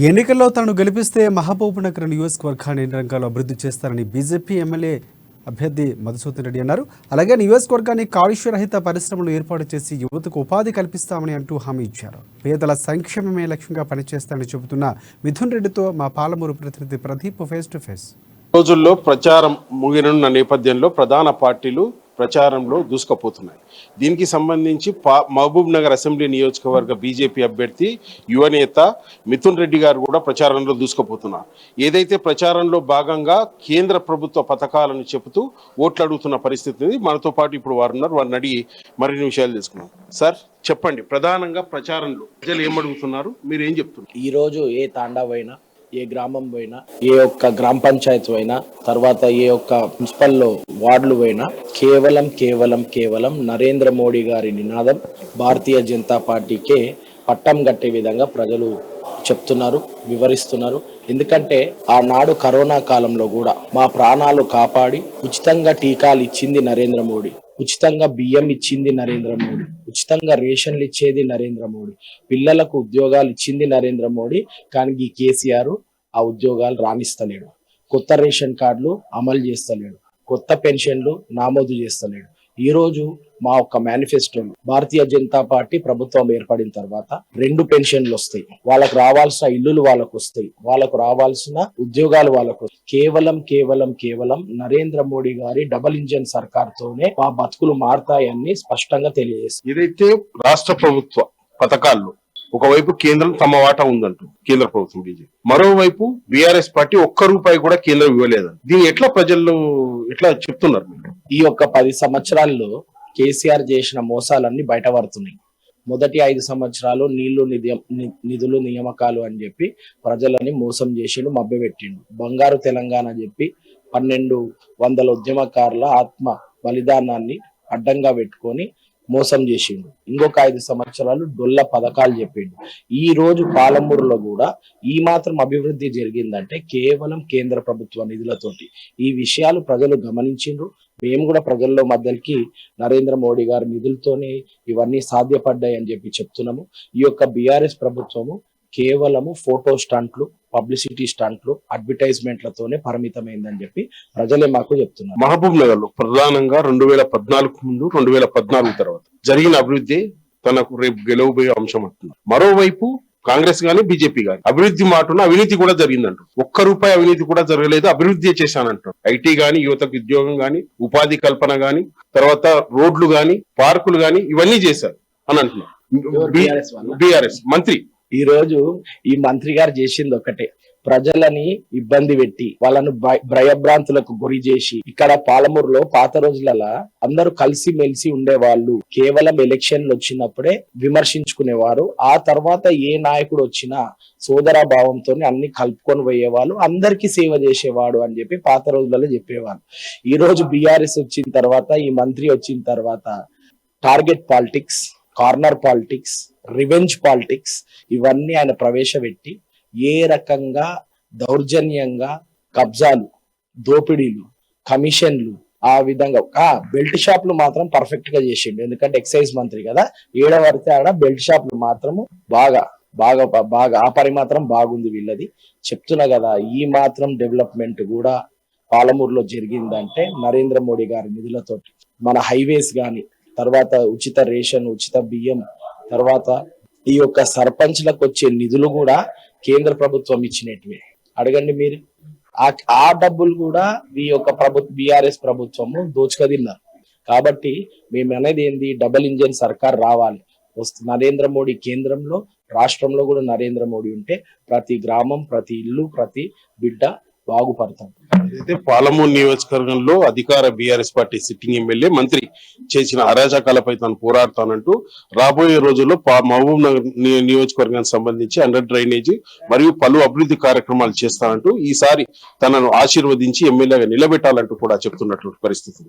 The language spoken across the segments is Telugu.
ఎన్నికల్లో తనను గెలిపిస్తే మహబూబ్నగర్ నియోజకవర్గాన్ని ఎన్ని రంగాల్లో అభివృద్ధి చేస్తారని బీజేపీ ఎమ్మెల్యే అభ్యర్థి మధుసూదన్ రెడ్డి అన్నారు. అలాగే నియోజకవర్గాన్ని కాలుష్యరహిత పరిశ్రమలు ఏర్పాటు చేసి యువతకు ఉపాధి కల్పిస్తామని అంటూ హామీ ఇచ్చారు. పేదల సంక్షేమమే లక్ష్యంగా పనిచేస్తారని చెబుతున్న మిథున్ రెడ్డితో మా పాలమూరు ప్రతినిధి ప్రదీప్ ఫేస్ టు ఫేస్. రోజుల్లో ప్రచారం ముగినున్న నేపథ్యంలో ప్రధాన పార్టీలు ప్రచారంలో దూసుకుపోతున్నాయి. దీనికి సంబంధించి మహబూబ్ నగర్ అసెంబ్లీ నియోజకవర్గ బీజేపీ అభ్యర్థి యువనేత మిథున్ రెడ్డి గారు కూడా ప్రచారంలో దూసుకుపోతున్నారు. ఏదైతే ప్రచారంలో భాగంగా కేంద్ర ప్రభుత్వ పథకాలను చెబుతూ ఓట్లు అడుగుతున్న పరిస్థితి మనతో పాటు ఇప్పుడు వారు ఉన్నారు. వారిని అడిగి మరిన్ని విషయాలు తెలుసుకున్నాం. సార్ చెప్పండి, ప్రధానంగా ప్రచారంలో ప్రజలు ఏమడుగుతున్నారు, మీరు ఏం చెప్తున్నారు? ఈరోజు ఏ తాండా పోయినా, ఏ గ్రామం పోయినా, ఏ ఒక్క గ్రామ పంచాయతీ పోయినా, తర్వాత ఏ ఒక్క మున్సిపల్లో వార్డులు పోయినా కేవలం నరేంద్ర మోడీ గారి నినాదం భారతీయ జనతా పార్టీకే పట్టం కట్టే విధంగా ప్రజలు చెప్తున్నారు, వివరిస్తున్నారు. ఎందుకంటే ఆనాడు కరోనా కాలంలో కూడా మా ప్రాణాలు కాపాడి ఉచితంగా టీకాలు ఇచ్చింది నరేంద్ర మోడీ, ఉచితంగా బియ్యం ఇచ్చింది నరేంద్ర మోడీ, ఉచితంగా రేషన్లు ఇచ్చేది నరేంద్ర మోడీ, పిల్లలకు ఉద్యోగాలు ఇచ్చింది నరేంద్ర మోడీ. కానీ ఈ కేసీఆర్ ఆ ఉద్యోగాలు రాణిస్తలేడు, కొత్త రేషన్ కార్డులు అమలు చేస్తలేడు, కొత్త పెన్షన్లు నామోదు చేస్తలేడు. ఈ రోజు మా ఒక్క మేనిఫెస్టోలో భారతీయ జనతా పార్టీ ప్రభుత్వం ఏర్పడిన తర్వాత 2 పెన్షన్లు వస్తాయి, వాళ్ళకు రావాల్సిన ఇల్లులు వాళ్ళకు వస్తాయి, వాళ్ళకు రావాల్సిన ఉద్యోగాలు వాళ్ళకు. కేవలం నరేంద్ర మోడీ గారి డబుల్ ఇంజన్ సర్కార్ తోనే మా బతుకులు మారతాయని స్పష్టంగా తెలియజేస్తుంది. ఏదైతే రాష్ట్ర ప్రభుత్వ పథకాల్లో ఒకవైపు కేంద్రం తమ వాటా ఉందంటూ కేంద్ర ప్రభుత్వం బీజేపీ, మరోవైపు బీఆర్ఎస్ పార్టీ ₹1 కూడా కేంద్రం ఇవ్వలేదని దీన్ని ఎట్లా ప్రజల్లో ఎట్లా చెప్తున్నారు? ఈ యొక్క 10 సంవత్సరాల్లో కేసీఆర్ చేసిన మోసాలన్నీ బయటపడుతున్నాయి. మొదటి 5 సంవత్సరాలు నీళ్లు నిధులు నియామకాలు అని చెప్పి ప్రజలని మోసం చేసిండు, మభ్యపెట్టిండు. బంగారు తెలంగాణ చెప్పి 1200 ఉద్యమకారుల ఆత్మ బలిదానాన్ని అడ్డంగా పెట్టుకొని మోసం చేసిండు. ఇంకొక 5 సంవత్సరాలు డొల్ల పథకాలు చెప్పిండు. ఈ రోజు పాలమూరులో కూడా ఈ మాత్రం అభివృద్ధి జరిగిందంటే కేవలం కేంద్ర ప్రభుత్వ నిధులతోటి. ఈ విషయాలు ప్రజలు గమనించిండ్రు. మేము కూడా ప్రజల్లో మధ్యకి నరేంద్ర మోడీ గారి నిధులతోనే ఇవన్నీ సాధ్యపడ్డాయి అని చెప్పి చెప్తున్నాము. ఈ యొక్క బీఆర్ఎస్ ప్రభుత్వము కేవలము ఫోటో స్టంట్లు, పబ్లిసిటీ స్టంట్లు, అడ్వర్టైజ్మెంట్లతోనే పరిమితమైందని చెప్పి ప్రజలే మాకు చెప్తున్నారు. మహబూబ్ నగర్ లో ప్రధానంగా 2014 ముందు 2014 తర్వాత జరిగిన అభివృద్ధి తనకు రేపు గెలవబోయే అంశం అంటున్నారు. మరోవైపు కాంగ్రెస్ గానీ బీజేపీ గానీ అభివృద్ధి మాటను అవినీతి కూడా జరిగిందంటారు. ₹1 అవినీతి కూడా జరగలేదు, అభివృద్ధి చేశానంటారు. ఐటీ గానీ, యువతకు ఉద్యోగం గానీ, ఉపాధి కల్పన గానీ, తర్వాత రోడ్లు గానీ, పార్కులు గానీ ఇవన్నీ చేశారు అని అంటున్నారు బీఆర్ఎస్ మంత్రి. ఈ రోజు ఈ మంత్రి గారు చేసింది ఒకటే, ప్రజలని ఇబ్బంది పెట్టి వాళ్ళను భయభ్రాంతులకు గురి చేసి. ఇక్కడ పాలమూరులో పాత రోజులలో అందరూ కలిసి మెలిసి ఉండేవాళ్ళు. కేవలం ఎలక్షన్లు వచ్చినప్పుడే విమర్శించుకునేవారు. ఆ తర్వాత ఏ నాయకుడు వచ్చినా సోదరా భావంతో అన్ని కలుపుకొని పోయేవాళ్ళు, అందరికీ సేవ చేసేవాడు అని చెప్పి పాత రోజులలో చెప్పేవాళ్ళు. ఈ రోజు బీఆర్ఎస్ వచ్చిన తర్వాత, ఈ మంత్రి వచ్చిన తర్వాత target politics, corner politics, revenge politics ఇవన్నీ ఆయన ప్రవేశపెట్టి ఏ రకంగా దౌర్జన్యంగా కబ్జాలు, దోపిడీలు, కమిషన్లు, ఆ విధంగా బెల్ట్ షాపులు మాత్రం పర్ఫెక్ట్ గా చేసిండు. ఎందుకంటే ఎక్సైజ్ మంత్రి కదా, ఏడవడితే ఆడ బెల్ట్ షాపులు మాత్రము బాగా ఆ పని మాత్రం బాగుంది వీళ్ళది. చెప్తున్నా కదా, ఈ మాత్రం డెవలప్మెంట్ కూడా పాలమూరులో జరిగిందంటే నరేంద్ర మోడీ గారి నిధులతోటి. మన హైవేస్ గాని, తర్వాత ఉచిత రేషన్, ఉచిత బియ్యం, తర్వాత ఈ యొక్క సర్పంచ్లకు వచ్చే నిధులు కూడా కేంద్ర ప్రభుత్వం ఇచ్చినట్టువే. అడగండి మీరు, ఆ డబ్బులు కూడా ఈ యొక్క బీఆర్ఎస్ ప్రభుత్వము దోచుకదిన్నారు. కాబట్టి మేము అనేది ఏంది, డబుల్ ఇంజన్ సర్కార్ రావాలి. నరేంద్ర మోడీ కేంద్రంలో, రాష్ట్రంలో కూడా నరేంద్ర మోడీ ఉంటే ప్రతి గ్రామం, ప్రతి ఇల్లు, ప్రతి బిడ్డ బాగుపడతాం. అయితే పాలమూరు నియోజకవర్గంలో అధికార బీఆర్ఎస్ పార్టీ సిట్టింగ్ ఎమ్మెల్యే మంత్రి చేసిన అరాచకాలపై తాను పోరాడతానంటూ రాబోయే రోజుల్లో మహబూబ్ నగర్ నియోజకవర్గానికి సంబంధించి అండర్ డ్రైనేజీ మరియు పలు అభివృద్ధి కార్యక్రమాలు చేస్తానంటూ ఈసారి తనను ఆశీర్వదించి ఎమ్మెల్యేగా నిలబెట్టాలంటూ కూడా చెప్తున్నటువంటి పరిస్థితి.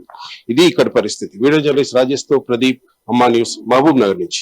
ఇది ఇక్కడి పరిస్థితి. వీడియో జర్నలిస్ట్ రాజేష్ తో ప్రదీప్, అమ్మా న్యూస్, మహబూబ్ నగర్ నుంచి.